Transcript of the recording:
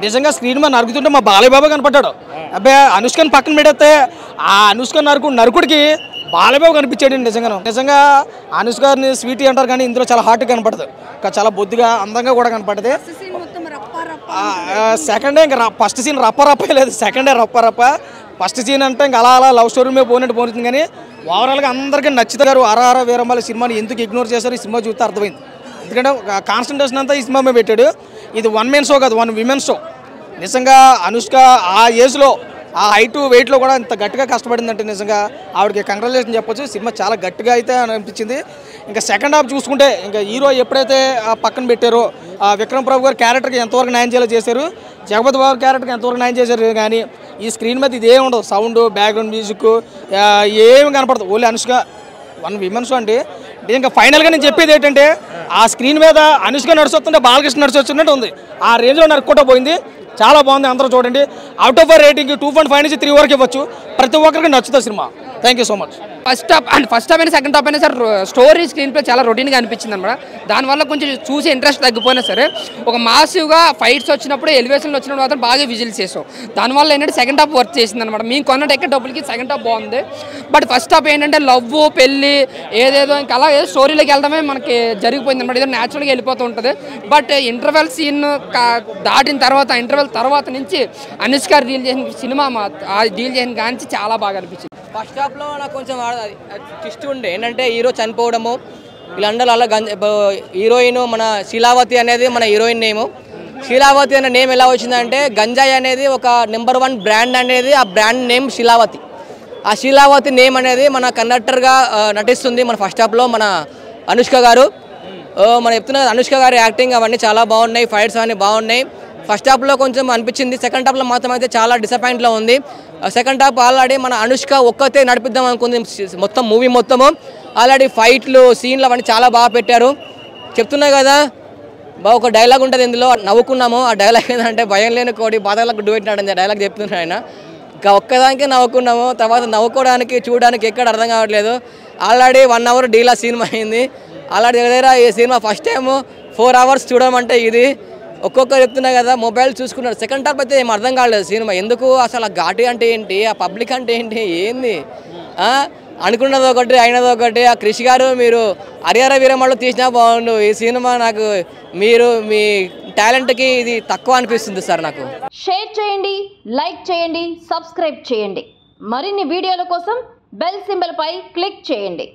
నిజంగా స్క్రీన్ మీద నరుకుతుంటే మా బాలయ్య బాబు కనపడ్డాడు. అబ్బాయి అనుష్కని పక్కన పెడితే ఆ అనుష్క నరుకుడికి బాలయ్య బాబు కనిపించాడు. నిజంగా అనుష్క గారిని స్వీటీ అంటారు కానీ ఇందులో చాలా హార్ట్గా కనపడదు, చాలా బొద్దుగా అందంగా కూడా కనపడుతుంది. సెకండ్ డే ఇంకా ఫస్ట్ సీన్ రప్ప లేదు, సెకండ్ డే రప్ప. ఫస్ట్ సీన్ అంటే ఇంకా అలా లవ్ స్టోరీ మీద పోతుంది కానీ ఓవరాల్గా అందరికీ నచ్చుతారు. ఆర్ఆర్ వీరమల్లి సినిమాని ఎందుకు ఇగ్నోర్ చేశారు ఈ సినిమా చూస్తే అర్థమైంది. ఎందుకంటే కాన్సన్ట్రేషన్ అంతా ఈ సినిమా మీద పెట్టాడు. ఇది 1 మెన్ షో కాదు, 1 విమెన్ షో. నిజంగా అనుష్క ఆ ఏజ్లో ఆ హైట్ వెయిట్లో కూడా ఇంత గట్టిగా కష్టపడిందంటే నిజంగా ఆవిడకి కంగ్రాచులేషన్ చెప్పొచ్చు. సినిమా చాలా గట్టిగా అయితే అనిపించింది. ఇంకా సెకండ్ హాఫ్ చూసుకుంటే ఇంకా హీరో ఎప్పుడైతే పక్కన పెట్టారో విక్రమ్ ప్రభు గారు క్యారెక్టర్కి ఎంతవరకు న్యాయం చేయాలో చేశారు, జగపతి బాబు క్యారెక్టర్కి ఎంతవరకు న్యాయం చేశారు. కానీ ఈ స్క్రీన్ మీద ఇదేమి ఉండదు, సౌండ్ బ్యాక్గ్రౌండ్ మ్యూజిక్ ఏమి కనపడదు. ఓన్లీ అనుష్క 1 విమెన్ షో అంటే. ఇంకా ఫైనల్గా నేను చెప్పేది ఏంటంటే ఆ స్క్రీన్ మీద అనుష్క నడుస్తుంటే బాలకృష్ణ నడిచొచ్చినట్టు ఉంది. ఆ రేంజ్లో నడుక్కుంటూ పోయింది. చాలా బాగుంది, అందరూ చూడండి. అవుట్ ఆఫ్ రేటింగ్ 2.5 నుంచి 3 వరకు ఇవ్వచ్చు. ప్రతి ఒక్కరికి నచ్చుతుంది cinema. Thank you so much. First half అయినా సెకండ్ హాఫ్ అయినా సార్ స్టోరీ స్క్రీన్ ప్లే చాలా రొటీన్గా అనిపించింది అనమాట. దానివల్ల కొంచెం చూసి ఇంట్రెస్ట్ తగ్గిపోయినా సరే ఒక మాసివ్గా ఫైట్స్ వచ్చినప్పుడు ఎలివేషన్లు వచ్చినప్పుడు మాత్రం బాగా విజిల్స్ చేసాం. దానివల్ల ఏంటంటే సెకండ్ హాఫ్ వర్క్ చేసింది అనమాట. మేము కొన్న టికెట్ డబ్బులకి సెకండ్ హాఫ్ బాగుంది. బట్ ఫస్ట్ హాఫ్ ఏంటంటే లవ్ పెళ్ళి ఏదేదో ఇంకా అలా స్టోరీలోకి వెళ్ళడమే మనకి జరిగిపోయింది అనమాట. ఏదో న్యాచురల్గా వెళ్ళిపోతూ ఉంటుంది. బట్ ఇంటర్వెల్ సీన్ దాటిన తర్వాత ఇంటర్వెల్ తర్వాత నుంచి అనుష్క డీల్ చేసిన సినిమా డీల్ చేసిన కానీ చాలా బాగా అనిపించింది. ఫస్ట్ హాఫ్లో నాకు కొంచెం ట్విస్ట్ ఉండే ఏంటంటే హీరో చనిపోవడము వీళ్ళందరూ అలా హీరోయిన్ మన శీలావతి అనేది మన హీరోయిన్ నేము. శీలావతి అనే నేమ్ ఎలా వచ్చిందంటే గంజాయి అనేది ఒక నెంబర్ 1 బ్రాండ్ అనేది ఆ బ్రాండ్ నేమ్ శీలావతి. ఆ శీలావతి నేమ్ అనేది మన కండక్టర్గా నటిస్తుంది మన ఫస్ట్ హాఫ్లో మన అనుష్క గారు. మనం చెప్తున్న అనుష్క గారి యాక్టింగ్ అవన్నీ చాలా బాగున్నాయి, ఫైట్స్ అవన్నీ బాగున్నాయి. ఫస్ట్ హాఫ్లో కొంచెం అనిపించింది, సెకండ్ హాఫ్లో మాత్రం అయితే చాలా డిసప్పాయింట్లో ఉంది. సెకండ్ హాఫ్ ఆల్రెడీ మన అనుష్క ఒక్కతే నడిపిద్దాం అనుకుంది మొత్తం మూవీ మొత్తము. ఆల్రెడీ ఫైట్లు సీన్లు అవన్నీ చాలా బాగా పెట్టారు. చెప్తున్నా కదా ఒక డైలాగ్ ఉంటుంది ఇందులో, నవ్వుకున్నాము. ఆ డైలాగ్ ఏంటంటే భయం లేని కోడి బాధలకు డువెట్టినాడని డైలాగ్ చెప్తున్నాడు ఆయన. ఇంకా ఒక్కదానికే నవ్వుకున్నాము. తర్వాత నవ్వుకోవడానికి చూడడానికి ఎక్కడ అర్థం కావట్లేదు. ఆల్రెడీ 1 అవర్ డీలా సినిమా అయింది. ఆల్రెడీ దగ్గర ఈ సినిమా ఫస్ట్ టైము 4 అవర్స్ చూడమంటే ఇది ఒక్కొక్కరు చెప్తున్నా కదా మొబైల్ చూసుకున్నారు. సెకండ్ హాఫ్ అయితే ఏం అర్థం కాలేదు సినిమా. ఎందుకు అసలు ఆ ఘాటి అంటే ఏంటి, ఆ పబ్లిక్ అంటే ఏంటి, ఏంది అనుకున్నది ఒకటి అయినది ఒకటి. ఆ క్రిష్ గారు మీరు హరిహర వీరమల్లు తీసినా బాగుండు. ఈ సినిమా నాకు మీరు మీ టాలెంట్కి ఇది తక్కువ అనిపిస్తుంది సార్. నాకు షేర్ చేయండి, లైక్ చేయండి, సబ్స్క్రైబ్ చేయండి. మరిన్ని వీడియోల కోసం బెల్ సింబల్ పై క్లిక్ చేయండి.